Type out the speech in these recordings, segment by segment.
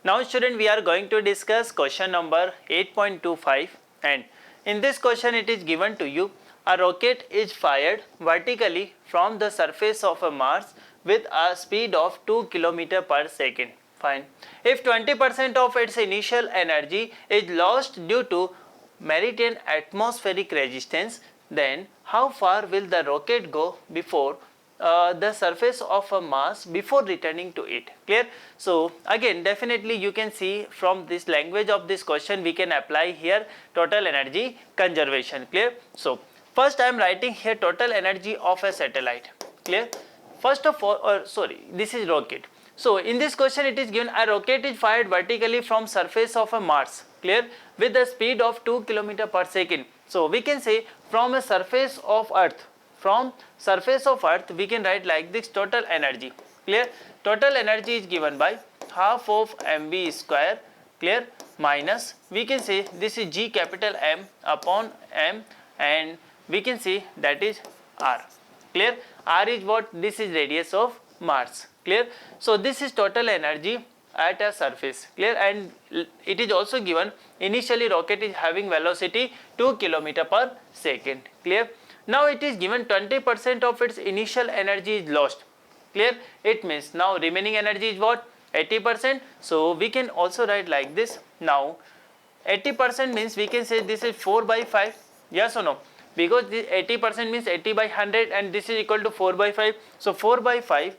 Now student, we are going to discuss question number 8.25, and in this question it is given to you a rocket is fired vertically from the surface of a Mars with a speed of 2 km per second. Fine. If 20% of its initial energy is lost due to Martian atmospheric resistance, then how far will the rocket go before the surface of a Mars before returning to it? Clear? So again, definitely you can see from this language of this question we can apply here total energy conservation. Clear? So first I am writing here total energy of a satellite. Clear? First of all, this is rocket. So in this question it is given a rocket is fired vertically from surface of a Mars. Clear? With the speed of 2 km per second. So we can say from a surface of Earth. From surface of Earth we can write like this total energy. Clear? Total energy is given by half of mv square. Clear? Minus we can say this is G capital M upon M, and we can say that is R. Clear? R is what? This is radius of Mars. Clear? So this is total energy at a surface. Clear? And it is also given initially rocket is having velocity 2 km per second. Clear? Now it is given 20% of its initial energy is lost. Clear? It means now remaining energy is what? 80%. So we can also write like this. Now 80% means we can say this is 4 by 5. Yes or no? Because this 80% means 80 by 100 and this is equal to 4 by 5. So 4 by 5,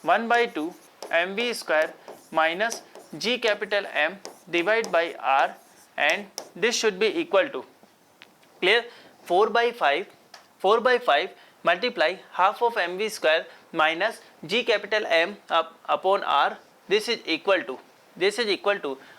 1 by 2 mv square minus G capital M divided by R, and this should be equal to, clear, 4 by 5 multiply half of mv square minus G capital M upon R. This is equal to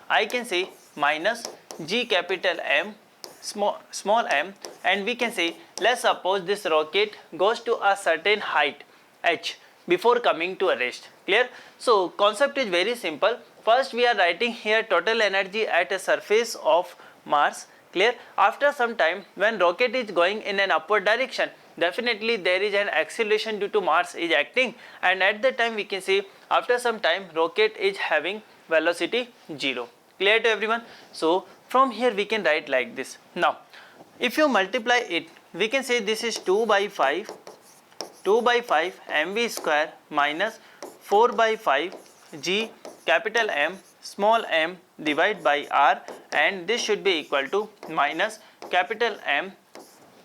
I can say minus G capital M small m, and we can say let's suppose this rocket goes to a certain height h before coming to a rest. Clear? So concept is very simple. First we are writing here total energy at a surface of Mars. Clear? After some time when rocket is going in an upward direction, definitely there is an acceleration due to Mars is acting, and at that time we can say after some time rocket is having velocity 0. Clear to everyone? So from here we can write like this. Now if you multiply it, we can say this is 2 by 5 mv square minus 4 by 5 G capital M small m divided by R, and this should be equal to minus capital M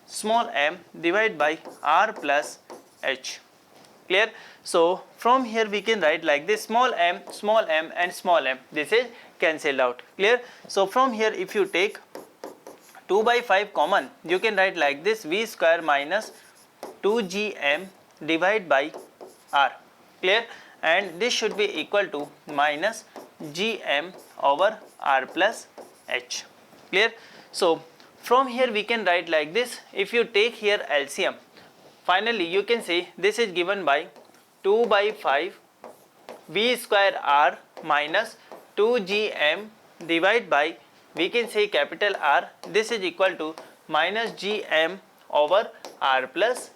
small m divided by R plus H. Clear? So from here we can write like this, small m and small m, this is cancelled out. Clear? So from here if you take 2 by 5 common, you can write like this, v square minus 2gm divided by R. Clear? And this should be equal to minus gm over R plus H. Clear? So from here we can write like this, if you take here LCM, finally you can say this is given by 2 by 5 v square R minus 2gm divided by, we can say capital R, this is equal to minus gm over R plus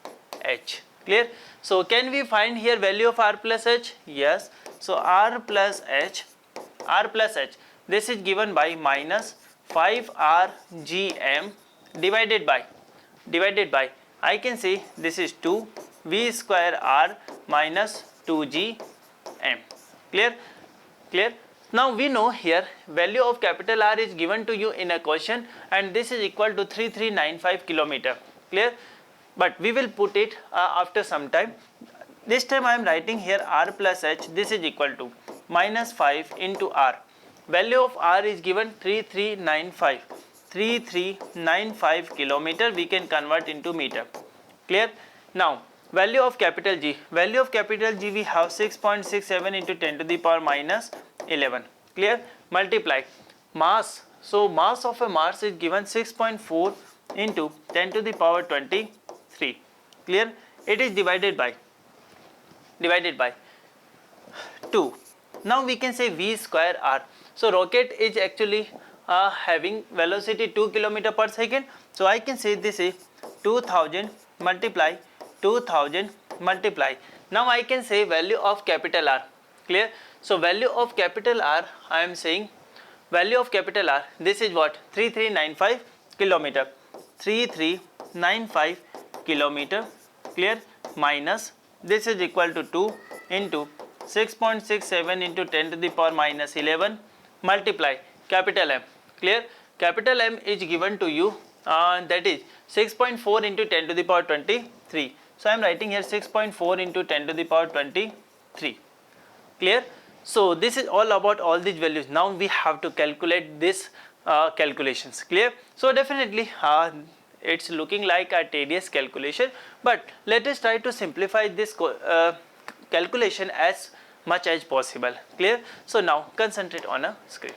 H. Clear? So can we find here value of R plus H? Yes. So R plus H, this is given by minus 5R gm divided by, I can say this is 2 v square R minus 2gm. Clear? Clear? Now we know here value of capital R is given to you in a question, and this is equal to 3395 km. Clear? But we will put it after some time. This time I am writing here R plus H, this is equal to minus 5 into R. Value of R is given 3395 km, we can convert into meter. Clear? Now value of capital G, we have 6.67 into 10 to the power minus 11. Clear? Multiply mass. So mass of a Mars is given 6.4 into 10 to the power 23. Clear? It is divided by 2. Now we can say v square R. So rocket is actually having velocity 2 km per second. So I can say this is 2000 multiply. Now I can say value of capital R. Clear? So value of capital R, I am saying value of capital R, this is what, 3395 kilometer, 3395 kilometer, clear, minus this is equal to 2 into 6.67 into 10 to the power minus 11 multiply capital M, clear. Capital M is given to you, that is 6.4 into 10 to the power 23. So I am writing here 6.4 into 10 to the power 23, clear. So this is all about all these values. Now we have to calculate this calculations, clear. So definitely it's looking like a tedious calculation, but let us try to simplify this calculation as much as possible, clear. So now concentrate on a screen.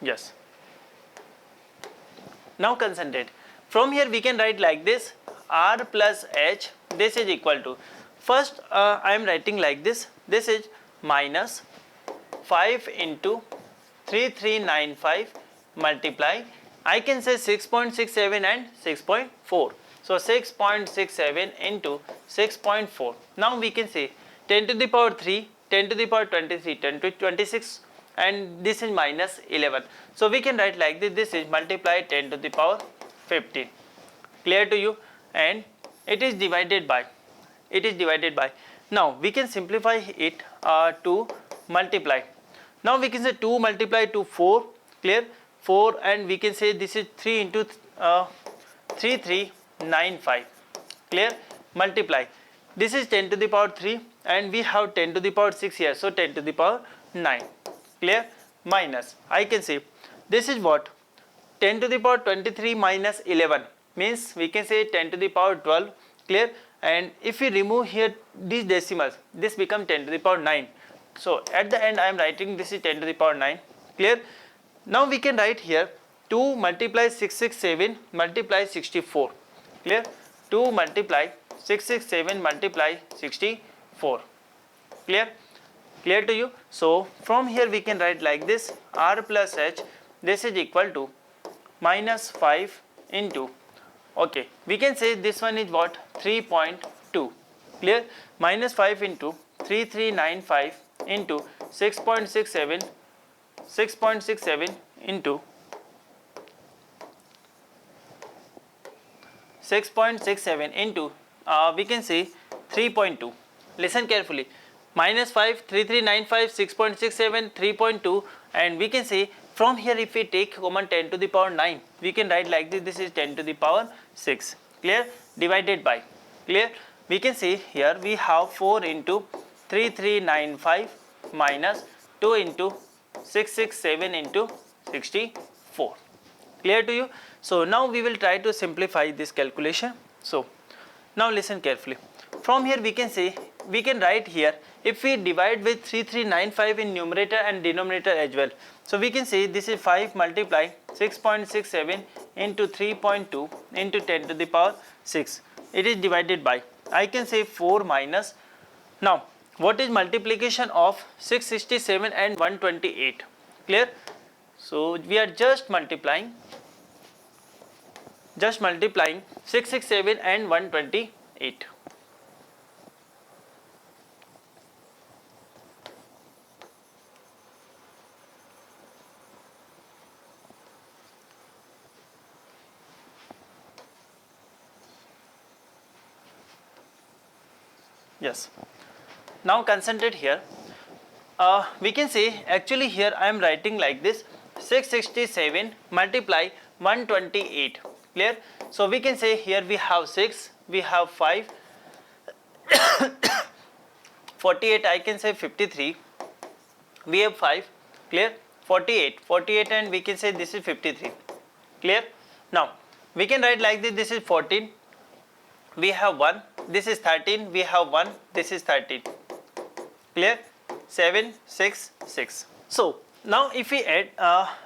Yes. Now concentrate. From here we can write like this, R plus H, this is equal to, first I am writing like this, this is minus 5 into 3395 multiply, I can say 6.67 and 6.4. So 6.67 into 6.4. Now we can say 10 to the power 3, 10 to the power 23, 10 to 26, and this is minus 11. So we can write like this, this is multiply 10 to the power 15. Clear to you? And it is divided by, now we can simplify it to multiply. Now we can say 2 multiply to 4, clear, 4, and we can say this is 3 into 3395, clear, multiply. This is 10 to the power 3 and we have 10 to the power 6 here, so 10 to the power 9, clear, minus, I can say this is what, 10 to the power 23 minus 11 means we can say 10 to the power 12, clear, and if we remove here these decimals, this becomes 10 to the power 9. So at the end I am writing this is 10 to the power 9, clear. Now we can write here 2 multiply 667 multiply 64, clear, 2 multiply 667 multiply 64, clear, clear to you. So from here we can write like this, R plus H, this is equal to minus 5 into, okay, we can say this one is what, 3.2, clear, minus 5 into 3395 into 6.67 into 6.67 into we can say 3.2. Listen carefully, minus 5, 3395, 6.67, 3.2, and we can say from here if we take common 10 to the power 9, we can write like this, this is 10 to the power 6, clear, divided by, clear, we can say here we have 4 into 3395 minus 2 into 667 into 64, clear to you. So now we will try to simplify this calculation. So now listen carefully. From here we can say, we can write here, if we divide with 3395 in numerator and denominator as well, so we can say this is 5 multiply 6.67 into 3.2 into 10 to the power 6, it is divided by, I can say 4 minus, now what is multiplication of 667 and 128, clear. So we are just multiplying 667 and 128. Yes. Now concentrate here. We can say actually here I am writing like this, 667 multiply 128, clear. So we can say here we have 6, we have 5, 48, I can say 53, we have 5, clear, 48 and we can say this is 53, clear. Now we can write like this, this is 14, we have 1, this is 13, we have 1, this is 13, clear, 7, 6, 6. So now if we add,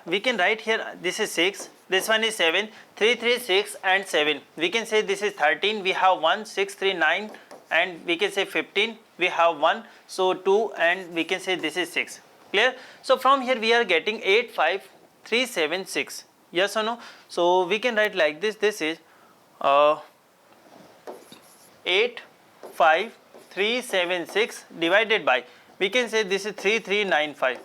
we can write here this is 6, this one is 7, 3, 3, 6 and 7. We can say this is 13, we have 1, 6, 3, 9, and we can say 15, we have 1, so 2, and we can say this is 6. Clear? So from here we are getting 85376. Yes or no? So we can write like this. This is 85376 divided by, we can say this is 3395.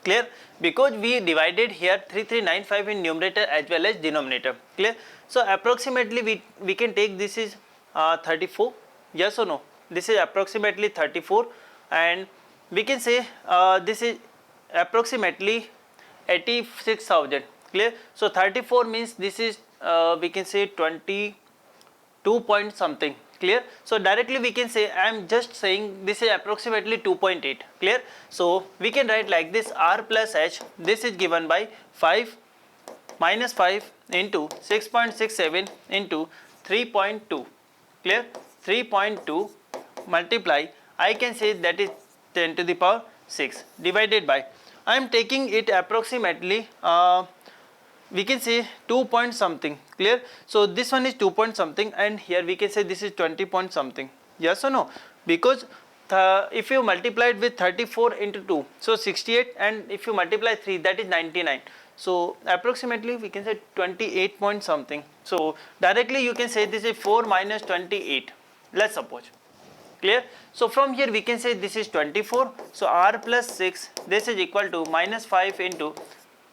Clear? Because we divided here 3395 in numerator as well as denominator. Clear? So approximately we can take this is 34. Yes or no? This is approximately 34, and we can say this is approximately 86,000. Clear? So 34 means this is we can say 22 point something. Clear? So directly we can say, I am just saying this is approximately 2.8. Clear? So we can write like this, R plus H, this is given by 5 minus 5 into 6.67 into 3.2. Clear? 3.2 multiply, I can say that is 10 to the power 6 divided by, I am taking it approximately we can say 2 point something. Clear? So this one is 2 point something, and here we can say this is 20 point something. Yes or no? Because if you multiply it with 34 into 2, so 68, and if you multiply 3, that is 99. So approximately we can say 28 point something. So directly you can say this is 4 minus 28. Let's suppose. Clear? So from here we can say this is 24. So R plus 6, this is equal to minus 5 into,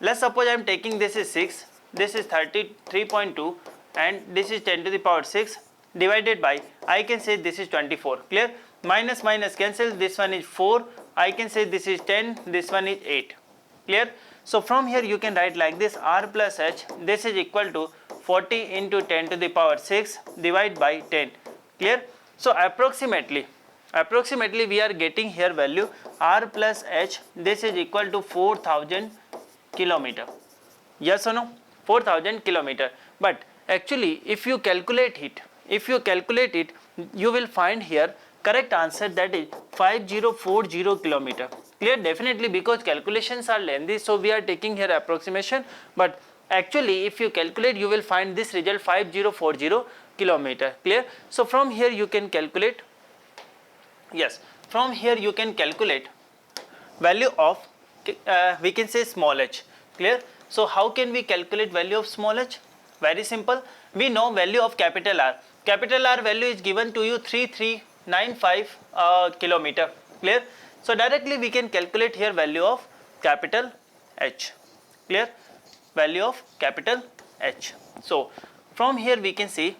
let's suppose I am taking this is 6, this is 33.2, and this is 10 to the power 6 divided by, I can say this is 24. Clear? Minus minus cancel, this one is 4, I can say this is 10, this one is 8. Clear? So from here you can write like this, R plus H, this is equal to 40 into 10 to the power 6 divided by 10. Clear? So approximately we are getting here value R plus H, this is equal to 4000 kilometer. Yes or no? 4000 kilometer. But actually if you calculate it, you will find here correct answer, that is 5040 kilometer. Clear? Definitely, because calculations are lengthy, so we are taking here approximation, but actually if you calculate you will find this result 5040 kilometer. Clear? So from here you can calculate, yes, from here you can calculate value of we can say small h. Clear? So how can we calculate value of small h? Very simple. We know value of capital R. Capital R value is given to you 3395 kilometer. Clear? So directly we can calculate here value of capital H. Clear? Value of capital H. So from here we can see,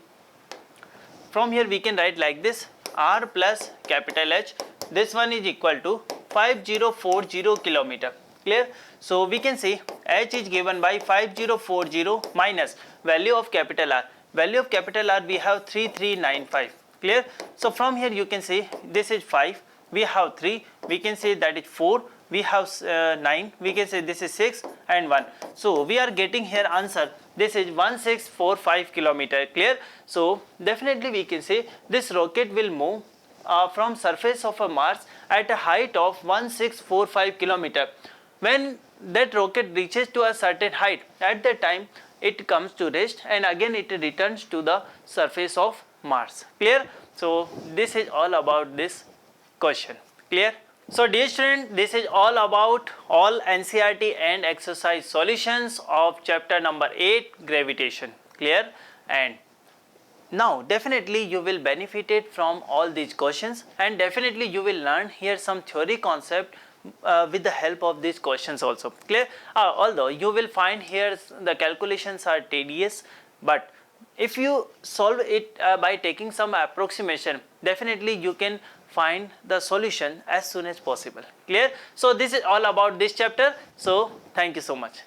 from here we can write like this, R plus capital H, this one is equal to 5040 kilometer. Clear? So we can see H is given by 5040 minus value of capital R. Value of capital R we have 3395. Clear? So from here you can see this is 5, we have 3, we can say that is 4, we have 9, we can say this is 6 and 1. So we are getting here answer, this is 1645 kilometer. Clear? So definitely we can say this rocket will move from surface of a Mars at a height of 1645 kilometer. When that rocket reaches to a certain height, at that time it comes to rest and again it returns to the surface of Mars. Clear? So this is all about this question. Clear? So dear student, this is all about all NCERT and exercise solutions of chapter number 8, gravitation. Clear? And now definitely you will benefited from all these questions, and definitely you will learn here some theory concept with the help of these questions also. Clear? Although you will find here the calculations are tedious, but if you solve it by taking some approximation, definitely you can find the solution as soon as possible. Clear? So this is all about this chapter. So thank you so much.